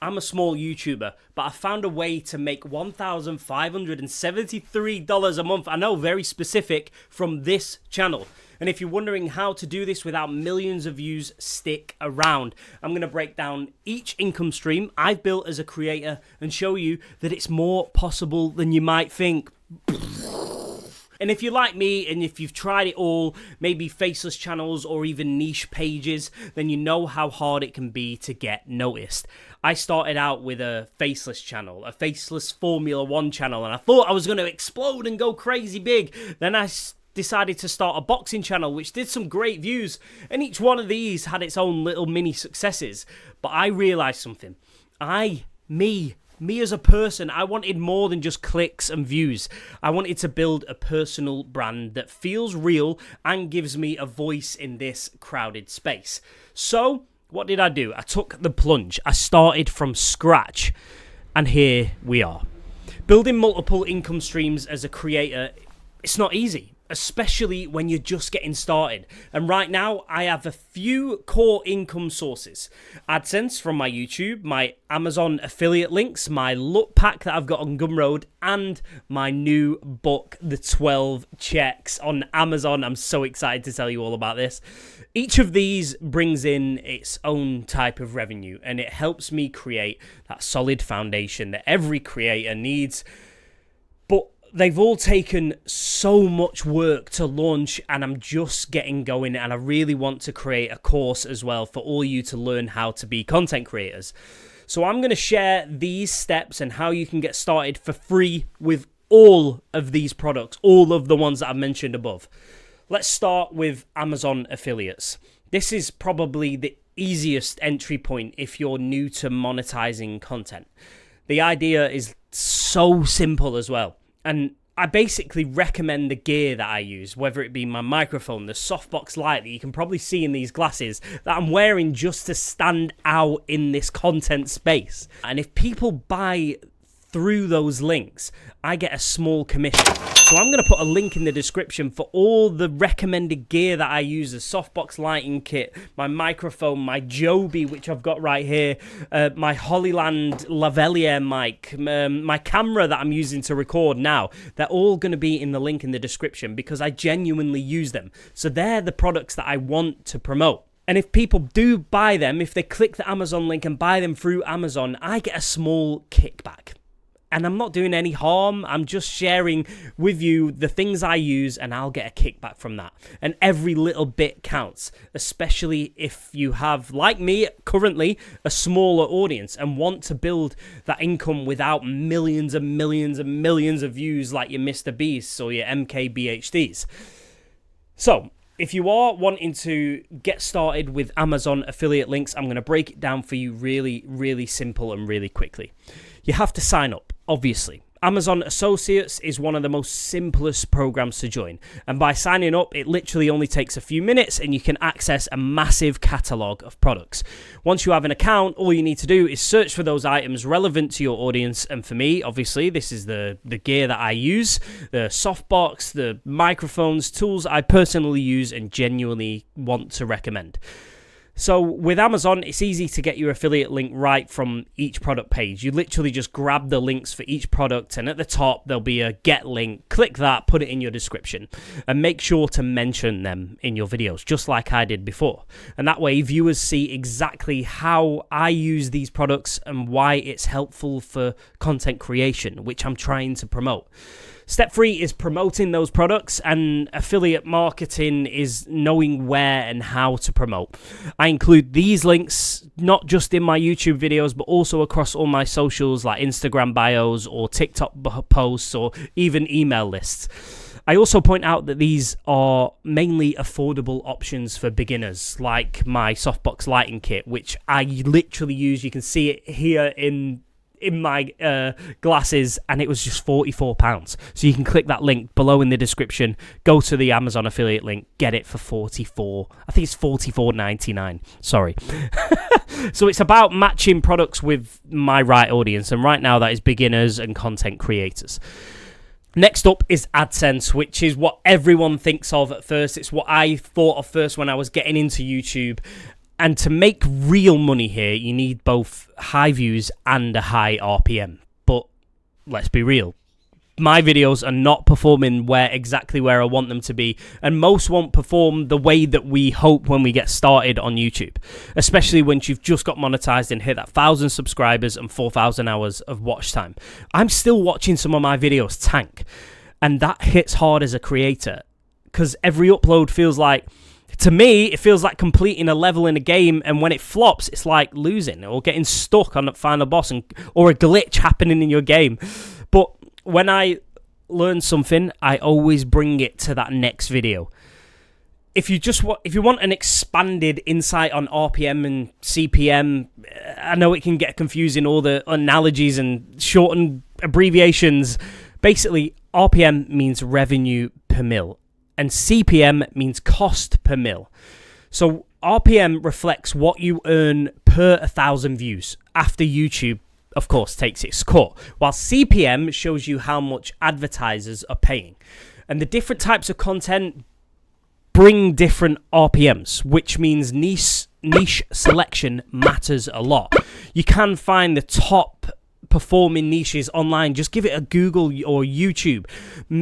I'm a small YouTuber, but I found a way to make $1,573 a month. I know, very specific, from this channel. And if you're wondering how to do this without millions of views, stick around. I'm going to break down each income stream I've built as a creator and show you that it's more possible than you might think. And if you're like me and if you've tried it all, maybe faceless channels or even niche pages, then you know how hard it can be to get noticed. I started out with a faceless channel, a faceless Formula 1 channel, and I thought I was going to explode and go crazy big. Then I decided to start a boxing channel, which did some great views, and each one of these had its own little mini successes. But I realized something. Me as a person, I wanted more than just clicks and views. I wanted to build a personal brand that feels real and gives me a voice in this crowded space. So, what did I do? I took the plunge. I started from scratch, and here we are. Building multiple income streams as a creator, it's not easy, especially when you're just getting started. And right now, I have a few core income sources. AdSense from my YouTube, my Amazon affiliate links, my look pack that I've got on Gumroad, and my new book, The 12 Checks, on Amazon. I'm so excited to tell you all about this. Each of these brings in its own type of revenue, and it helps me create that solid foundation that every creator needs. But they've all taken so much work to launch, and I'm just getting going, and I really want to create a course as well for all you to learn how to be content creators. So I'm going to share these steps and how you can get started for free with all of these products, all of the ones that I've mentioned above. Let's start with Amazon affiliates. This is probably the easiest entry point if you're new to monetizing content. The idea is so simple as well. And I basically recommend the gear that I use, whether it be my microphone, the softbox light that you can probably see in these glasses that I'm wearing just to stand out in this content space. And if people buy through those links, I get a small commission. So I'm going to put a link in the description for all the recommended gear that I use: the softbox lighting kit, my microphone, my Joby, which I've got right here, my Hollyland lavalier mic, my camera that I'm using to record now. They're all going to be in the link in the description because I genuinely use them. So they're the products that I want to promote. And if people do buy them, if they click the Amazon link and buy them through Amazon, I get a small kickback. And I'm not doing any harm. I'm just sharing with you the things I use, and I'll get a kickback from that. And every little bit counts, especially if you have, like me currently, a smaller audience and want to build that income without millions and millions and millions of views like your Mr. Beasts or your MKBHDs. So, if you are wanting to get started with Amazon affiliate links, I'm going to break it down for you really, really simple and really quickly. You have to sign up, obviously. Amazon Associates is one of the most simplest programs to join. And by signing up, it literally only takes a few minutes and you can access a massive catalog of products. Once you have an account, all you need to do is search for those items relevant to your audience. And for me, obviously, this is the gear that I use, the softbox, the microphones, tools I personally use and genuinely want to recommend. So with Amazon, it's easy to get your affiliate link right from each product page. You literally just grab the links for each product, and at the top, there'll be a get link. Click that, put it in your description, and make sure to mention them in your videos, just like I did before. And that way, viewers see exactly how I use these products and why it's helpful for content creation, which I'm trying to promote. Step 3 is promoting those products, and affiliate marketing is knowing where and how to promote. I include these links not just in my YouTube videos, but also across all my socials like Instagram bios or TikTok posts or even email lists. I also point out that these are mainly affordable options for beginners, like my softbox lighting kit, which I literally use. You can see it here in my glasses, and it was just £44. So you can click that link below in the description, go to the Amazon affiliate link, get it for I think it's $44.99. Sorry. So it's about matching products with my right audience, and right now that is beginners and content creators. Next up is AdSense, which is what everyone thinks of at first. It's what I thought of first when I was getting into YouTube. And to make real money here, you need both high views and a high RPM. But let's be real. My videos are not performing exactly where I want them to be, and most won't perform the way that we hope when we get started on YouTube, especially when you've just got monetized and hit that 1,000 subscribers and 4,000 hours of watch time. I'm still watching some of my videos tank, and that hits hard as a creator, because every upload feels like, to me, it feels like completing a level in a game, and when it flops, it's like losing or getting stuck on the final boss, or a glitch happening in your game. But when I learn something, I always bring it to that next video. If you want an expanded insight on RPM and CPM, I know it can get confusing, all the analogies and shortened abbreviations. Basically, RPM means revenue per mil, and CPM means cost per mil. So RPM reflects what you earn per 1,000 views after YouTube, of course, takes its cut, while CPM shows you how much advertisers are paying. And the different types of content bring different RPMs, which means niche selection matters a lot. You can find the top performing niches online. Just give it a Google or YouTube.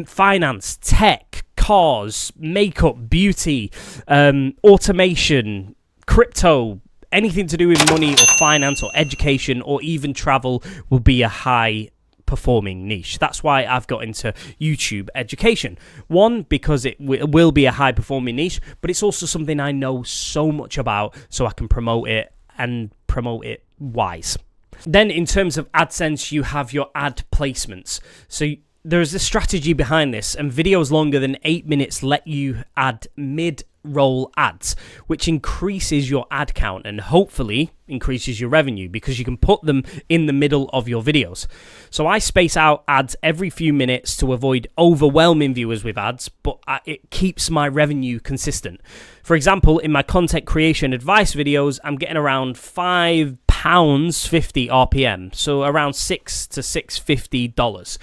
Finance, tech, cars, makeup, beauty, automation, crypto, anything to do with money or finance or education or even travel will be a high performing niche. That's why I've got into YouTube education. One, because it will be a high performing niche, but it's also something I know so much about, so I can promote it and promote it wise. Then in terms of AdSense, you have your ad placements. So there's a strategy behind this, and videos longer than 8 minutes let you add mid-roll ads, which increases your ad count and hopefully increases your revenue because you can put them in the middle of your videos. So I space out ads every few minutes to avoid overwhelming viewers with ads, but it keeps my revenue consistent. For example, in my content creation advice videos, I'm getting around £5.50 RPM, so around $6 to $6.50.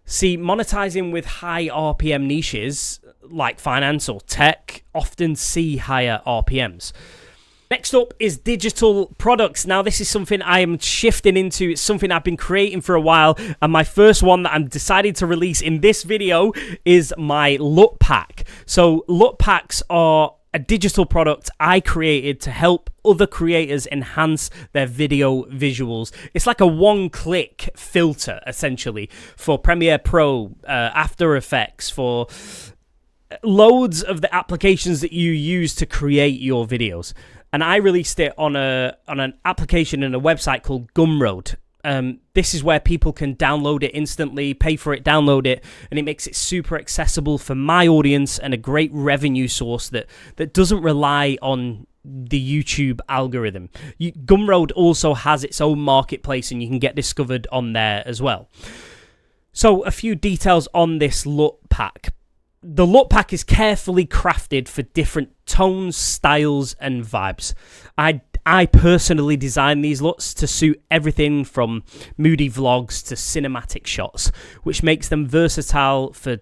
See, monetizing with high RPM niches like finance or tech often see higher RPMs. Next up is digital products. Now, this is something I am shifting into. It's something I've been creating for a while, and my first one that I'm decided to release in this video is my LUT pack. So LUT packs are a digital product I created to help other creators enhance their video visuals. It's like a one-click filter, essentially, for Premiere Pro, After Effects, for loads of the applications that you use to create your videos. And I released it on an application and a website called Gumroad. This is where people can download it instantly, pay for it, download it, and it makes it super accessible for my audience and a great revenue source that doesn't rely on the YouTube algorithm. Gumroad also has its own marketplace, and you can get discovered on there as well. So a few details on this LUT pack. The LUT pack is carefully crafted for different tones, styles, and vibes. I personally designed these LUTs to suit everything from moody vlogs to cinematic shots, which makes them versatile for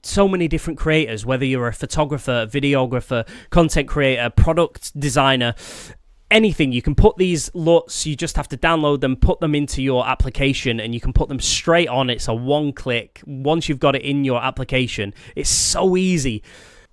so many different creators, whether you're a photographer, videographer, content creator, product designer, anything. You can put these LUTs, you just have to download them, put them into your application, and you can put them straight on. It's a one click. Once you've got it in your application, it's so easy.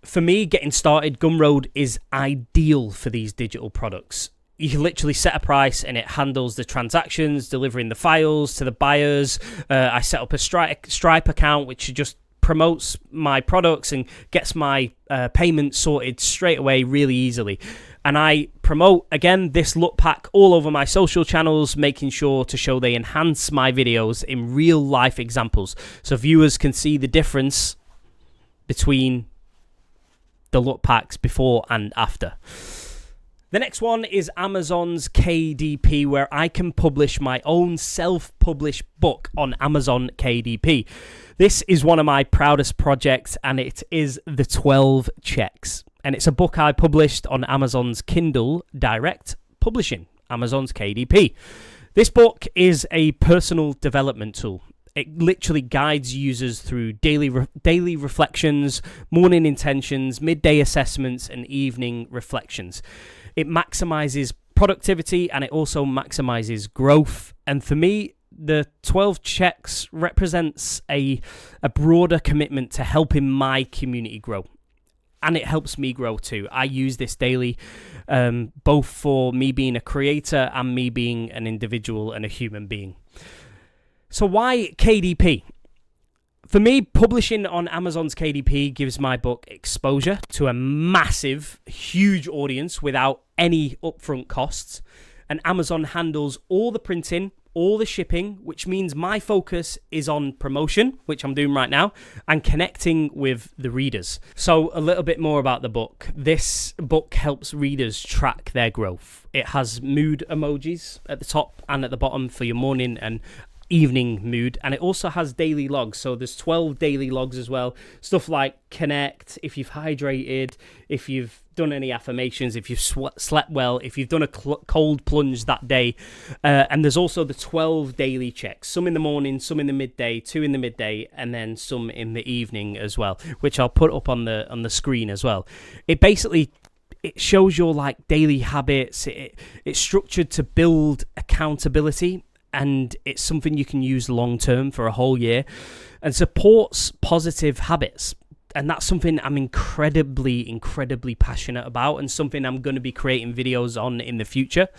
For me, getting started, Gumroad is ideal for these digital products. You can literally set a price and it handles the transactions, delivering the files to the buyers. I set up a Stripe account, which just promotes my products and gets my payment sorted straight away really easily. And I promote, again, this LUT pack all over my social channels, making sure to show they enhance my videos in real life examples so viewers can see the difference between the LUT packs before and after. The next one is Amazon's KDP, where I can publish my own self-published book on Amazon KDP. This is one of my proudest projects, and it is The 12 Checks. And it's a book I published on Amazon's Kindle Direct Publishing, Amazon's KDP. This book is a personal development tool. It literally guides users through daily reflections, morning intentions, midday assessments, and evening reflections. It maximizes productivity and it also maximizes growth. And for me, the 12 checks represents a broader commitment to helping my community grow. And it helps me grow too. I use this daily, both for me being a creator and me being an individual and a human being. So why KDP? For me, publishing on Amazon's KDP gives my book exposure to a massive, huge audience without any upfront costs. And Amazon handles all the printing, all the shipping, which means my focus is on promotion, which I'm doing right now, and connecting with the readers. So a little bit more about the book. This book helps readers track their growth. It has mood emojis at the top and at the bottom for your morning and evening mood, and it also has daily logs. So there's 12 daily logs as well, stuff like connect, if you've hydrated, if you've done any affirmations, if you've slept well, if you've done a cold plunge that day, and there's also the 12 daily checks, some in the morning, some in the midday, 2 in the midday, and then some in the evening as well, which I'll put up on the screen as well. It shows your like daily habits. It's structured to build accountability, and it's something you can use long term for a whole year, and supports positive habits. And that's something I'm incredibly passionate about, and something I'm going to be creating videos on in the future.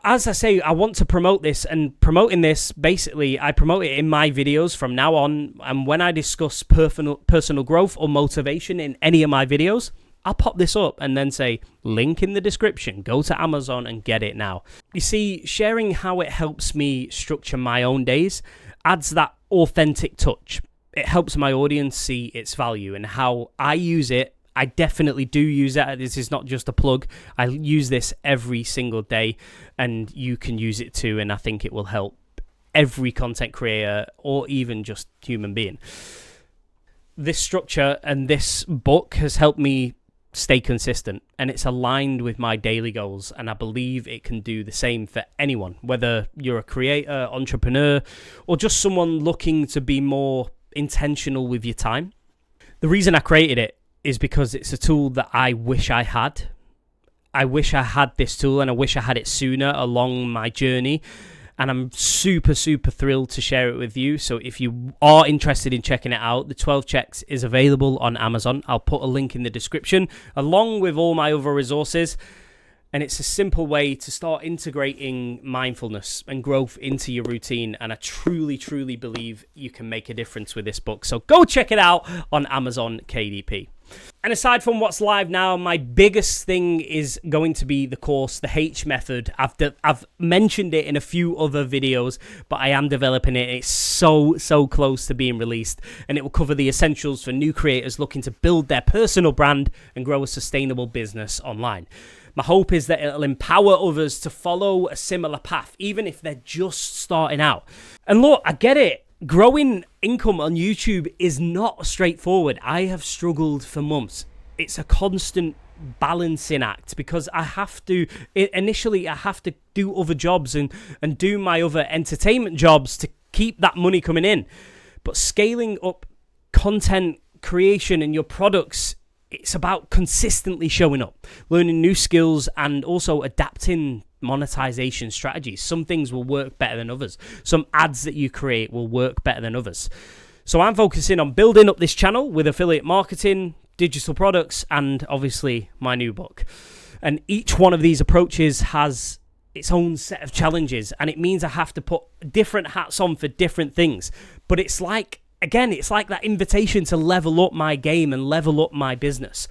As I say, I want to promote this, and promoting this, basically, I promote it in my videos from now on. And when I discuss personal growth or motivation in any of my videos, I'll pop this up and then say, link in the description, go to Amazon and get it now. You see, sharing how it helps me structure my own days adds that authentic touch. It helps my audience see its value and how I use it. I definitely do use it. This is not just a plug. I use this every single day, and you can use it too, and I think it will help every content creator or even just human being. This structure and this book has helped me stay consistent, and it's aligned with my daily goals, and I believe it can do the same for anyone, whether you're a creator, entrepreneur, or just someone looking to be more intentional with your time. The reason I created it is because it's a tool that I wish I had. I wish I had this tool, and I wish I had it sooner along my journey. And I'm super thrilled to share it with you. So if you are interested in checking it out, the 12 checks is available on Amazon. I'll put a link in the description along with all my other resources. And it's a simple way to start integrating mindfulness and growth into your routine. And I truly believe you can make a difference with this book. So go check it out on Amazon KDP. And aside from what's live now, my biggest thing is going to be the course, the Heych method. I've mentioned it in a few other videos, but I am developing it. It's so close to being released, and it will cover the essentials for new creators looking to build their personal brand and grow a sustainable business online. My hope is that it'll empower others to follow a similar path, even if they're just starting out. And look, I get it. Growing income on YouTube is not straightforward. I have struggled for months. It's a constant balancing act because I have to do other jobs and do my other entertainment jobs to keep that money coming in. But scaling up content creation and your products, it's about consistently showing up, learning new skills, and also adapting monetization strategies. Some things will work better than others. Some ads that you create will work better than others. So I'm focusing on building up this channel with affiliate marketing, digital products, and obviously my new book. And each one of these approaches has its own set of challenges, and it means I have to put different hats on for different things. But it's like that invitation to level up my game and level up my business.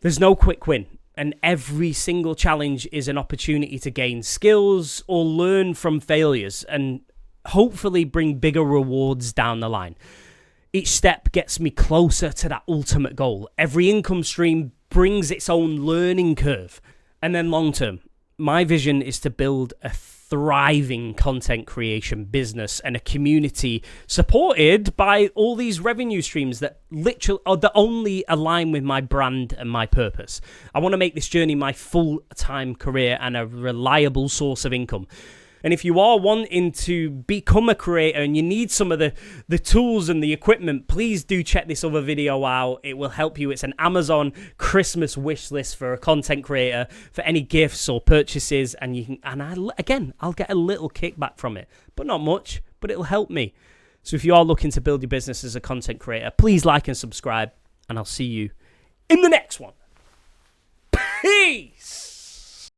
There's no quick win. And every single challenge is an opportunity to gain skills or learn from failures and hopefully bring bigger rewards down the line. Each step gets me closer to that ultimate goal. Every income stream brings its own learning curve. And then long term, my vision is to build a thriving content creation business and a community supported by all these revenue streams that only align with my brand and my purpose. I want to make this journey my full-time career and a reliable source of income. And if you are wanting to become a creator and you need some of the tools and the equipment, please do check this other video out. It will help you. It's an Amazon Christmas wish list for a content creator for any gifts or purchases. And you can, I'll get a little kickback from it, but not much, but it'll help me. So if you are looking to build your business as a content creator, please like and subscribe, and I'll see you in the next one. Peace!